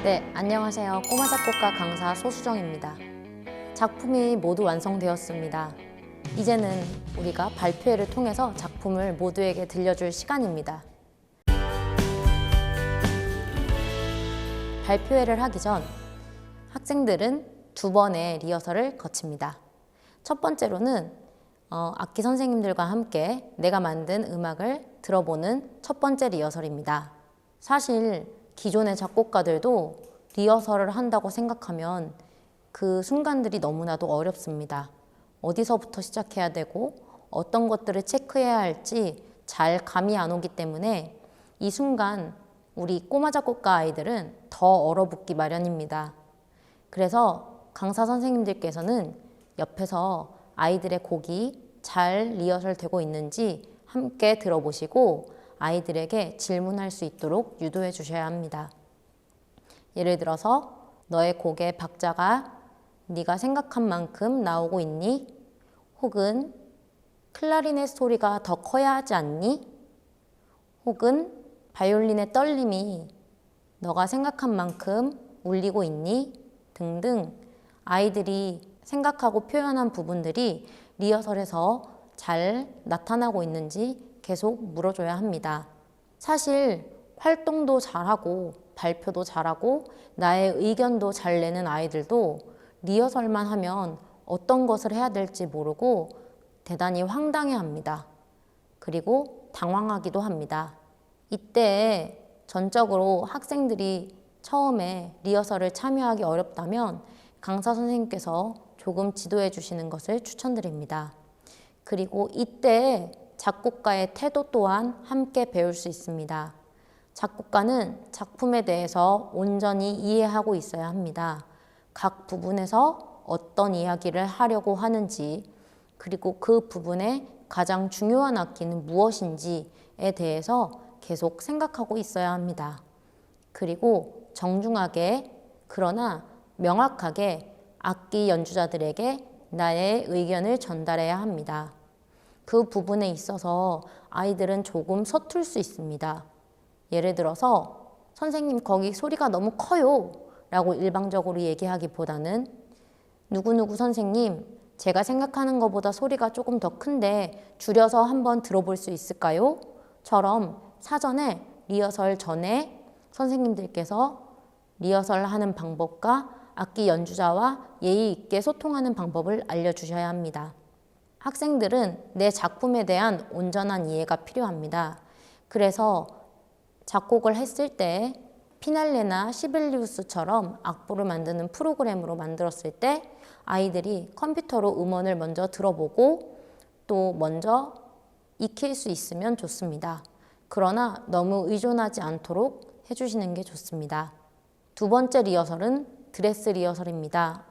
네, 안녕하세요. 꼬마 작곡가 강사 소수정입니다. 작품이 모두 완성되었습니다. 이제는 우리가 발표회를 통해서 작품을 모두에게 들려줄 시간입니다. 발표회를 하기 전 학생들은 2번의 리허설을 거칩니다. 첫 번째로는 악기 선생님들과 함께 내가 만든 음악을 들어보는 첫 번째 리허설입니다. 사실 기존의 작곡가들도 리허설을 한다고 생각하면 그 순간들이 너무나도 어렵습니다. 어디서부터 시작해야 되고 어떤 것들을 체크해야 할지 잘 감이 안 오기 때문에 이 순간 우리 꼬마 작곡가 아이들은 더 얼어붙기 마련입니다. 그래서 강사 선생님들께서는 옆에서 아이들의 곡이 잘 리허설 되고 있는지 함께 들어보시고 아이들에게 질문할 수 있도록 유도해 주셔야 합니다. 예를 들어서 너의 곡의 박자가 네가 생각한 만큼 나오고 있니? 혹은 클라리넷 소리가 더 커야 하지 않니? 혹은 바이올린의 떨림이 너가 생각한 만큼 울리고 있니? 등등 아이들이 생각하고 표현한 부분들이 리허설에서 잘 나타나고 있는지 계속 물어줘야 합니다. 사실 활동도 잘하고 발표도 잘하고 나의 의견도 잘 내는 아이들도 리허설만 하면 어떤 것을 해야 될지 모르고 대단히 황당해합니다. 그리고 당황하기도 합니다. 이때 전적으로 학생들이 처음에 리허설을 참여하기 어렵다면 강사 선생님께서 조금 지도해 주시는 것을 추천드립니다. 그리고 이때 작곡가의 태도 또한 함께 배울 수 있습니다. 작곡가는 작품에 대해서 온전히 이해하고 있어야 합니다. 각 부분에서 어떤 이야기를 하려고 하는지, 그리고 그 부분의 가장 중요한 악기는 무엇인지에 대해서 계속 생각하고 있어야 합니다. 그리고 정중하게 그러나 명확하게 악기 연주자들에게 나의 의견을 전달해야 합니다. 그 부분에 있어서 아이들은 조금 서툴 수 있습니다. 예를 들어서 선생님 거기 소리가 너무 커요 라고 일방적으로 얘기하기보다는 누구누구 선생님 제가 생각하는 것보다 소리가 조금 더 큰데 줄여서 한번 들어볼 수 있을까요? 처럼 사전에 리허설 전에 선생님들께서 리허설하는 방법과 악기 연주자와 예의 있게 소통하는 방법을 알려주셔야 합니다. 학생들은 내 작품에 대한 온전한 이해가 필요합니다. 그래서 작곡을 했을 때 피날레나 시벨리우스처럼 악보를 만드는 프로그램으로 만들었을 때 아이들이 컴퓨터로 음원을 먼저 들어보고 또 먼저 익힐 수 있으면 좋습니다. 그러나 너무 의존하지 않도록 해주시는 게 좋습니다. 2번째 리허설은 드레스 리허설입니다.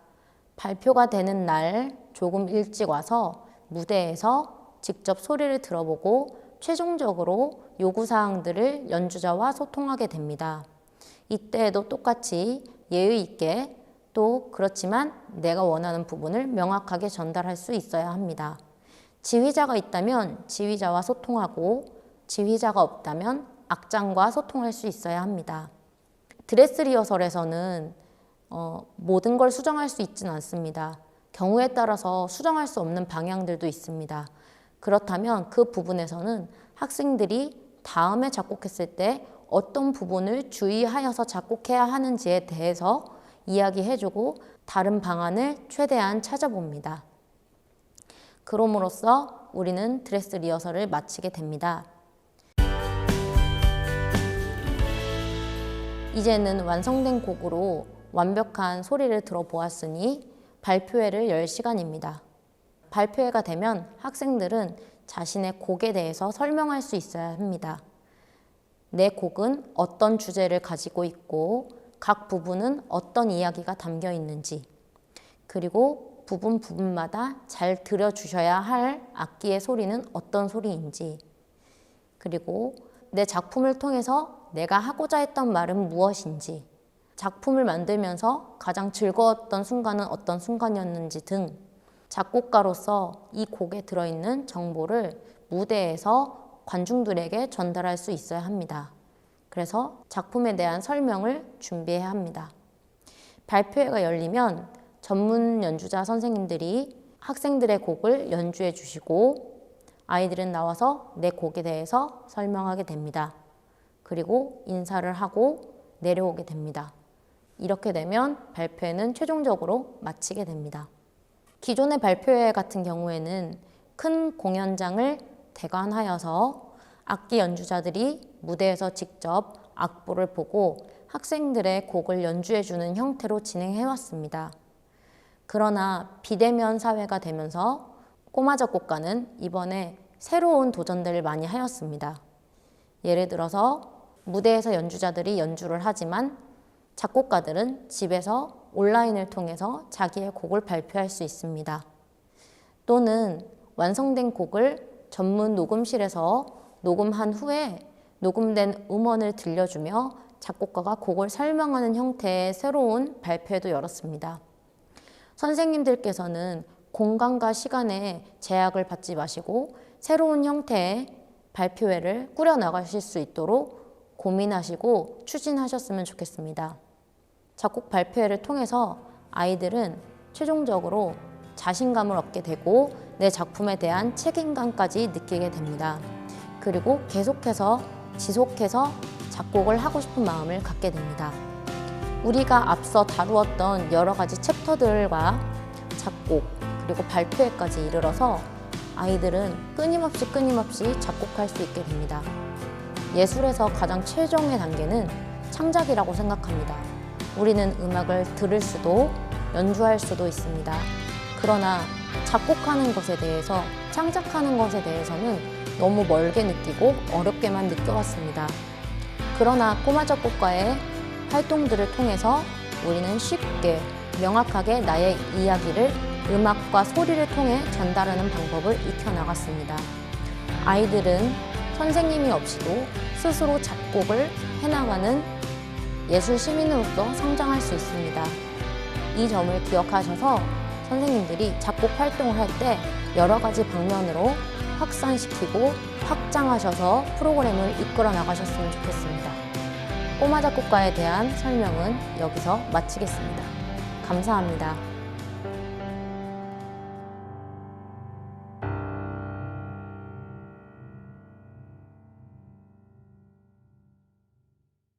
발표가 되는 날 조금 일찍 와서 무대에서 직접 소리를 들어보고 최종적으로 요구사항들을 연주자와 소통하게 됩니다. 이때에도 똑같이 예의 있게 또 그렇지만 내가 원하는 부분을 명확하게 전달할 수 있어야 합니다. 지휘자가 있다면 지휘자와 소통하고 지휘자가 없다면 악장과 소통할 수 있어야 합니다. 드레스 리허설에서는 모든 걸 수정할 수 있지는 않습니다. 경우에 따라서 수정할 수 없는 방향들도 있습니다. 그렇다면 그 부분에서는 학생들이 다음에 작곡했을 때 어떤 부분을 주의하여서 작곡해야 하는지에 대해서 이야기해주고 다른 방안을 최대한 찾아봅니다. 그럼으로써 우리는 드레스 리허설을 마치게 됩니다. 이제는 완성된 곡으로 완벽한 소리를 들어보았으니 발표회를 열 시간입니다. 발표회가 되면 학생들은 자신의 곡에 대해서 설명할 수 있어야 합니다. 내 곡은 어떤 주제를 가지고 있고 각 부분은 어떤 이야기가 담겨 있는지, 그리고 부분마다 잘 들려주셔야 할 악기의 소리는 어떤 소리인지, 그리고 내 작품을 통해서 내가 하고자 했던 말은 무엇인지, 작품을 만들면서 가장 즐거웠던 순간은 어떤 순간이었는지 등 작곡가로서 이 곡에 들어있는 정보를 무대에서 관중들에게 전달할 수 있어야 합니다. 그래서 작품에 대한 설명을 준비해야 합니다. 발표회가 열리면 전문 연주자 선생님들이 학생들의 곡을 연주해 주시고 아이들은 나와서 내 곡에 대해서 설명하게 됩니다. 그리고 인사를 하고 내려오게 됩니다. 이렇게 되면 발표회는 최종적으로 마치게 됩니다. 기존의 발표회 같은 경우에는 큰 공연장을 대관하여서 악기 연주자들이 무대에서 직접 악보를 보고 학생들의 곡을 연주해주는 형태로 진행해왔습니다. 그러나 비대면 사회가 되면서 꼬마 작곡가는 이번에 새로운 도전들을 많이 하였습니다. 예를 들어서 무대에서 연주자들이 연주를 하지만 작곡가들은 집에서 온라인을 통해서 자기의 곡을 발표할 수 있습니다. 또는 완성된 곡을 전문 녹음실에서 녹음한 후에 녹음된 음원을 들려주며 작곡가가 곡을 설명하는 형태의 새로운 발표회도 열었습니다. 선생님들께서는 공간과 시간에 제약을 받지 마시고 새로운 형태의 발표회를 꾸려나가실 수 있도록 고민하시고 추진하셨으면 좋겠습니다. 작곡 발표회를 통해서 아이들은 최종적으로 자신감을 얻게 되고 내 작품에 대한 책임감까지 느끼게 됩니다. 그리고 계속해서 지속해서 작곡을 하고 싶은 마음을 갖게 됩니다. 우리가 앞서 다루었던 여러 가지 챕터들과 작곡 그리고 발표회까지 이르러서 아이들은 끊임없이 작곡할 수 있게 됩니다. 예술에서 가장 최종의 단계는 창작이라고 생각합니다. 우리는 음악을 들을 수도 연주할 수도 있습니다. 그러나 작곡하는 것에 대해서 창작하는 것에 대해서는 너무 멀게 느끼고 어렵게만 느껴왔습니다. 그러나 꼬마 작곡가의 활동들을 통해서 우리는 쉽게 명확하게 나의 이야기를 음악과 소리를 통해 전달하는 방법을 익혀나갔습니다. 아이들은 선생님이 없이도 스스로 작곡을 해나가는 예술 시민으로서 성장할 수 있습니다. 이 점을 기억하셔서 선생님들이 작곡 활동을 할 때 여러 가지 방면으로 확산시키고 확장하셔서 프로그램을 이끌어 나가셨으면 좋겠습니다. 꼬마 작곡가에 대한 설명은 여기서 마치겠습니다. 감사합니다.